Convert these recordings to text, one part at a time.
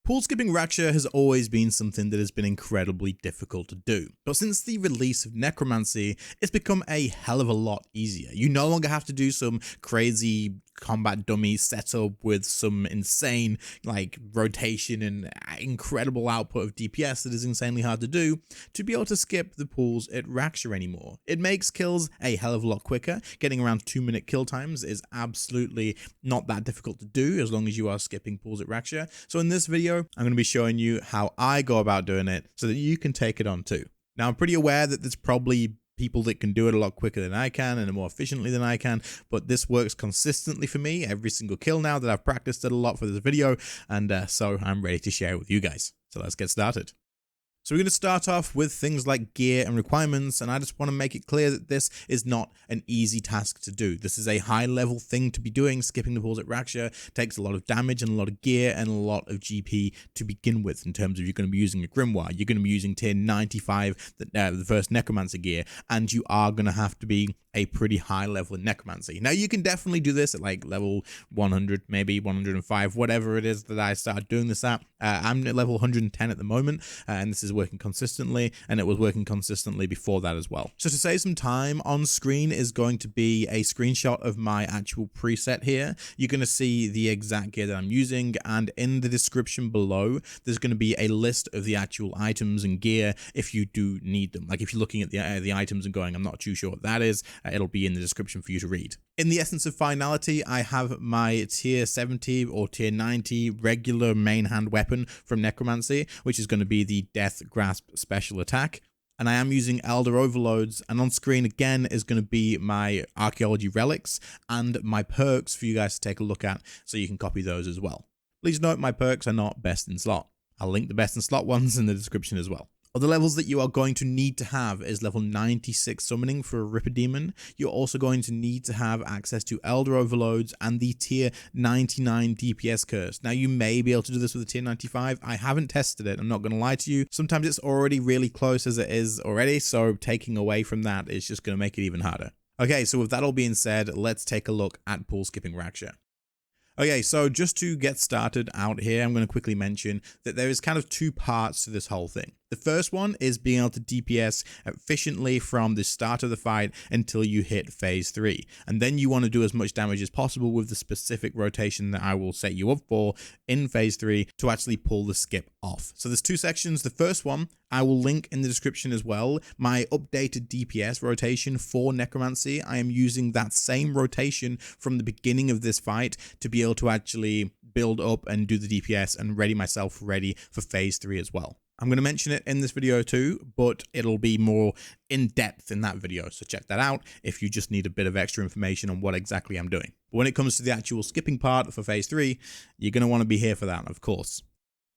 Pool skipping Raksha has always been something that has been incredibly difficult to do, but since the release of Necromancy, it's become a hell of a lot easier. You no longer have to do some crazy combat dummy setup with some insane rotation and incredible output of DPS that is insanely hard to do to be able to skip the pools at Raksha anymore. It makes kills a hell of a lot quicker. Getting around 2-minute kill times is absolutely not that difficult to do as long as you are skipping pools at Raksha. So in this video, I'm going to be showing you how I go about doing it so that you can take it on too. Now, I'm pretty aware that there's probably people that can do it a lot quicker than I can and more efficiently than I can, but this works consistently for me every single kill now that I've practiced it a lot for this video, and so I'm ready to share it with you guys. So let's get started. So we're going to start off with things like gear and requirements, and I just want to make it clear that this is not an easy task to do. This is a high level thing to be doing. Skipping the pools at Raksha takes a lot of damage and a lot of gear and a lot of GP to begin with in terms of you're going to be using a Grimoire, you're going to be using tier 95, the first Necromancy gear, and you are going to have to be a pretty high level in Necromancy. Now you can definitely do this at level 100, maybe 105, whatever it is that I started doing this at. I'm at level 110 at the moment, and this is working consistently, and it was working consistently before that as well. So to save some time, on screen is going to be a screenshot of my actual preset here. You're going to see the exact gear that I'm using, and in the description below there's going to be a list of the actual items and gear if you do need them. If you're looking at the items and going, I'm not too sure what that is, it'll be in the description for you to read. In the essence of Finality, I have my tier 70 or tier 90 regular main hand weapon from Necromancy, which is going to be the Death Grasp special attack. And I am using Elder Overloads, and on screen again is going to be my Archaeology Relics and my perks for you guys to take a look at, so you can copy those as well. Please note my perks are not best in slot. I'll link the best in slot ones in the description as well. Other levels that you are going to need to have is level 96 summoning for a Ripper Demon. You're also going to need to have access to Elder Overloads and the tier 99 DPS curse. Now you may be able to do this with a tier 95. I haven't tested it, I'm not going to lie to you. Sometimes it's already really close as it is already, so taking away from that is just going to make it even harder. Okay, so with that all being said, let's take a look at pool skipping Raksha. Okay, so just to get started out here, I'm going to quickly mention that there is kind of two parts to this whole thing. The first one is being able to DPS efficiently from the start of the fight until you hit phase 3. And then you want to do as much damage as possible with the specific rotation that I will set you up for in phase 3 to actually pull the skip off. So there's two sections. The first one, I will link in the description as well, my updated DPS rotation for Necromancy. I am using that same rotation from the beginning of this fight to be able to actually build up and do the DPS and ready myself ready for phase 3 as well. I'm going to mention it in this video too, but it'll be more in depth in that video, so check that out if you just need a bit of extra information on what exactly I'm doing. But when it comes to the actual skipping part for phase 3, you're going to want to be here for that, of course.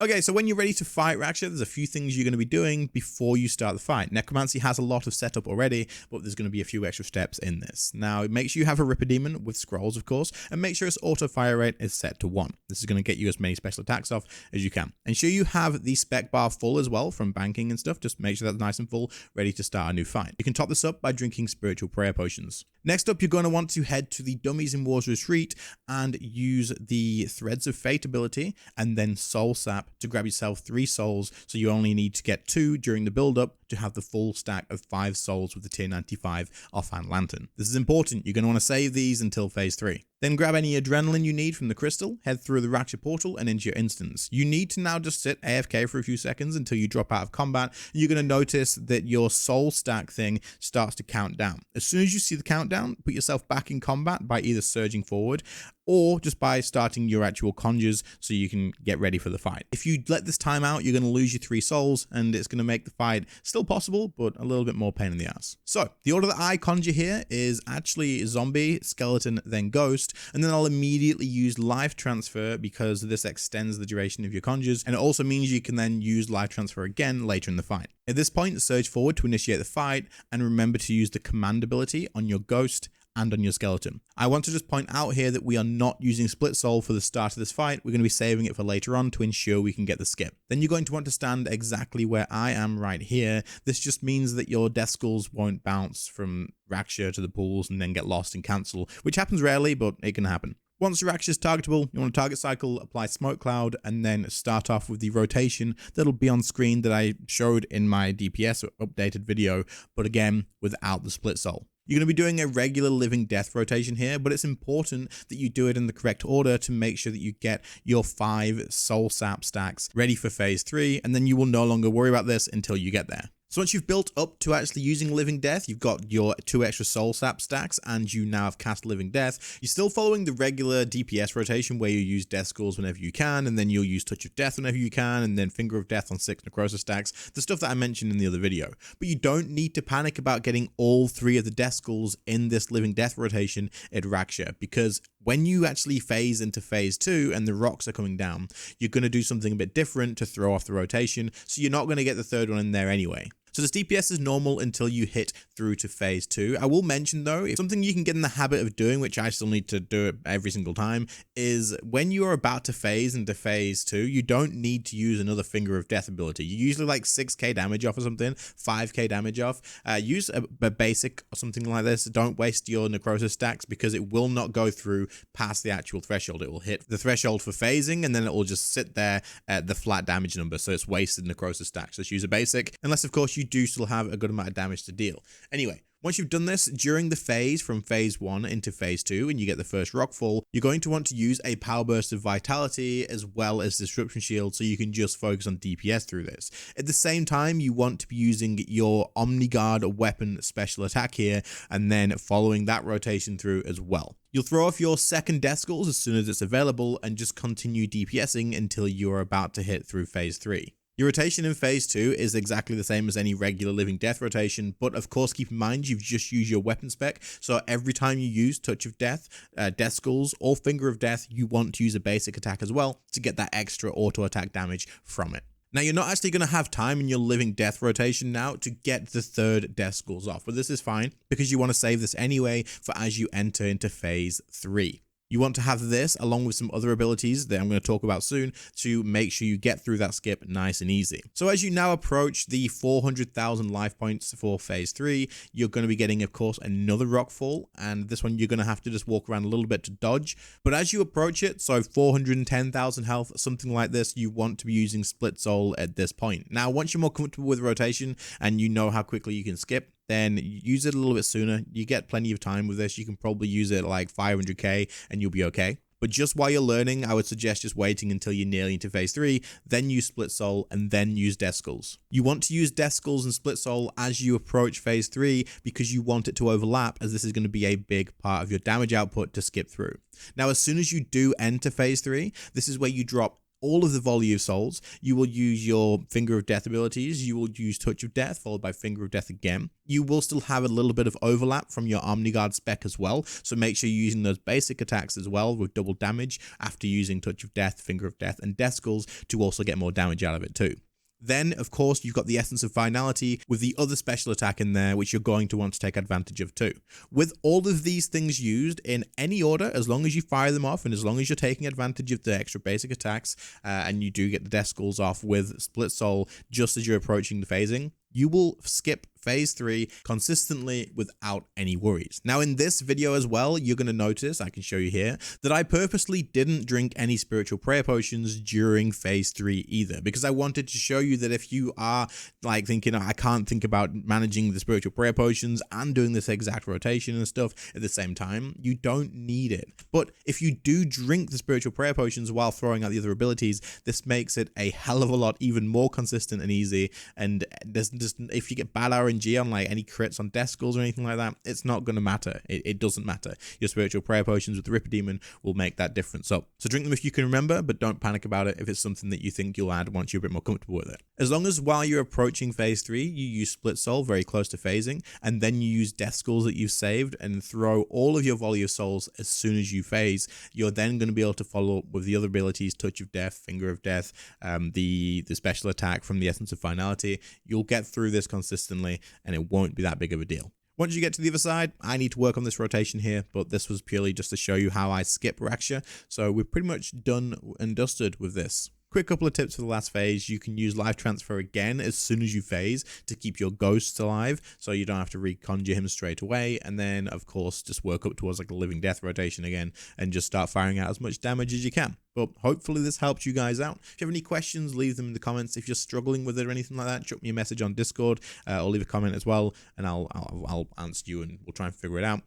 Okay, so when you're ready to fight Raksha, there's a few things you're going to be doing before you start the fight. Necromancy has a lot of setup already, but there's going to be a few extra steps in this. Now, make sure you have a Ripper Demon with scrolls, of course, and make sure its auto fire rate is set to 1. This is going to get you as many special attacks off as you can. Ensure you have the spec bar full as well from banking and stuff. Just make sure that's nice and full, ready to start a new fight. You can top this up by drinking spiritual prayer potions. Next up, you're going to want to head to the Dummies in War's Retreat and use the Threads of Fate ability and then Soul Sap to grab yourself 3 souls, so you only need to get 2 during the build-up to have the full stack of 5 souls with the tier 95 offhand lantern. This is important. You're going to want to save these until phase 3. Then grab any adrenaline you need from the crystal, head through the Raksha portal and into your instance. You need to now just sit AFK for a few seconds until you drop out of combat. You're going to notice that your soul stack thing starts to count down. As soon as you see the countdown, put yourself back in combat by either surging forward or just by starting your actual conjures so you can get ready for the fight. If you let this time out, you're going to lose your 3 souls, and it's going to make the fight still possible, but a little bit more pain in the ass. So the order that I conjure here is actually zombie, skeleton, then ghost, and then I'll immediately use life transfer because this extends the duration of your conjures, and it also means you can then use life transfer again later in the fight. At this point, surge forward to initiate the fight, and remember to use the command ability on your ghost and on your skeleton. I want to just point out here that we are not using split soul for the start of this fight. We're going to be saving it for later on to ensure we can get the skip. Then you're going to want to stand exactly where I am right here. This just means that your death skulls won't bounce from Raksha to the pools and then get lost and cancel, which happens rarely, but it can happen. Once your Raksha is targetable, you want to target cycle, apply Smoke Cloud, and then start off with the rotation that'll be on screen that I showed in my DPS updated video, but again, without the Split Soul. You're going to be doing a regular Living Death rotation here, but it's important that you do it in the correct order to make sure that you get your 5 Soul Sap stacks ready for Phase 3, and then you will no longer worry about this until you get there. So once you've built up to actually using Living Death, you've got your 2 extra Soul Sap stacks, and you now have cast Living Death. You're still following the regular DPS rotation where you use Death Skulls whenever you can, and then you'll use Touch of Death whenever you can, and then Finger of Death on 6 Necrosis stacks, the stuff that I mentioned in the other video. But you don't need to panic about getting all 3 of the Death Skulls in this Living Death rotation at Raksha, because when you actually phase into Phase 2 and the rocks are coming down, you're going to do something a bit different to throw off the rotation, so you're not going to get the 3rd one in there anyway. So this DPS is normal until you hit through to Phase 2. I will mention though, if something you can get in the habit of doing, which I still need to do it every single time, is when you are about to phase into Phase 2, you don't need to use another Finger of Death ability. You usually like 6k damage off or something, 5k damage off. Use a basic or something like this. Don't waste your Necrosis stacks because it will not go through past the actual threshold. It will hit the threshold for phasing and then it will just sit there at the flat damage number. So it's wasted Necrosis stacks. Just use a basic, unless of course you do still have a good amount of damage to deal. Anyway, once you've done this, during the phase from Phase 1 into Phase 2 and you get the first rockfall, you're going to want to use a Powerburst of Vitality as well as Disruption Shield so you can just focus on DPS through this. At the same time, you want to be using your Omniguard weapon special attack here and then following that rotation through as well. You'll throw off your second Death Skulls as soon as it's available and just continue DPSing until you're about to hit through Phase 3. Your rotation in Phase 2 is exactly the same as any regular Living Death rotation, but of course keep in mind you've just used your weapon spec, so every time you use Touch of Death, Death Skulls, or Finger of Death, you want to use a basic attack as well to get that extra auto attack damage from it. Now, you're not actually going to have time in your Living Death rotation now to get the 3rd Death Skulls off, but this is fine because you want to save this anyway for as you enter into Phase 3. You want to have this along with some other abilities that I'm going to talk about soon to make sure you get through that skip nice and easy. So as you now approach the 400,000 life points for Phase 3, you're going to be getting, of course, another rockfall, and this one you're going to have to just walk around a little bit to dodge. But as you approach it, so 410,000 health, something like this, you want to be using Split Soul at this point. Now, once you're more comfortable with rotation and you know how quickly you can skip, then use it a little bit sooner. You get plenty of time with this. You can probably use it like 500k and you'll be okay. But just while you're learning, I would suggest just waiting until you're nearly into Phase 3, then use Split Soul, and then use Death Skulls. You want to use Death Skulls and Split Soul as you approach Phase 3 because you want it to overlap, as this is going to be a big part of your damage output to skip through. Now, as soon as you do enter Phase 3, this is where you drop all of the Volley of Souls. You will use your Finger of Death abilities. You will use Touch of Death, followed by Finger of Death again. You will still have a little bit of overlap from your Omniguard spec as well, so make sure you're using those basic attacks as well with double damage after using Touch of Death, Finger of Death, and Death Skulls to also get more damage out of it too. Then, of course, you've got the Essence of Finality with the other special attack in there, which you're going to want to take advantage of too. With all of these things used in any order, as long as you fire them off and as long as you're taking advantage of the extra basic attacks, and you do get the Death Skulls off with Split Soul just as you're approaching the phasing, you will skip Phase 3 consistently without any worries. Now in this video as well, you're going to notice, I can show you here, that I purposely didn't drink any spiritual prayer potions during Phase 3 either, because I wanted to show you that if you are like thinking, I can't think about managing the spiritual prayer potions and doing this exact rotation and stuff at the same time, you don't need it. But if you do drink the spiritual prayer potions while throwing out the other abilities, this makes it a hell of a lot even more consistent and easy, and there's just, if you get bad RNG on like any crits on Death Skulls or anything like that, it's not going to matter. It doesn't matter. Your spiritual prayer potions with the Ripper Demon will make that difference up. So drink them if you can remember, but don't panic about it if it's something that you think you'll add once you're a bit more comfortable with it. As long as while you're approaching Phase 3, you use Split Soul very close to phasing, and then you use Death Skulls that you've saved and throw all of your Volley of Souls as soon as you phase, you're then going to be able to follow up with the other abilities, Touch of Death, Finger of Death, the special attack from the Essence of Finality. You'll get through this consistently and it won't be that big of a deal. Once you get to the other side, I need to work on this rotation here, but this was purely just to show you how I skip Raksha. So we're pretty much done and dusted with this. Quick couple of tips for the last phase. You can use life transfer again as soon as you phase to keep your ghosts alive, so you don't have to reconjure him straight away. And then, of course, just work up towards like a living death rotation again and just start firing out as much damage as you can. But hopefully this helps you guys out. If you have any questions, leave them in the comments. If you're struggling with it or anything like that, drop me a message on Discord or leave a comment as well, and I'll answer you and we'll try and figure it out.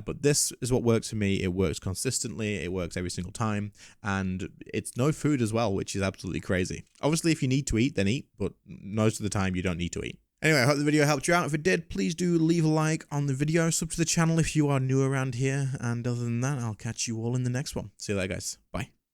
But this is what works for me. It works consistently. It works every single time, and it's no food as well, which is absolutely crazy. Obviously, if you need to eat, then eat, but most of the time you don't need to eat. Anyway, I hope the video helped you out. If it did, please do leave a like on the video, sub to the channel if you are new around here, and other than that, I'll catch you all in the next one. See you later, guys. Bye.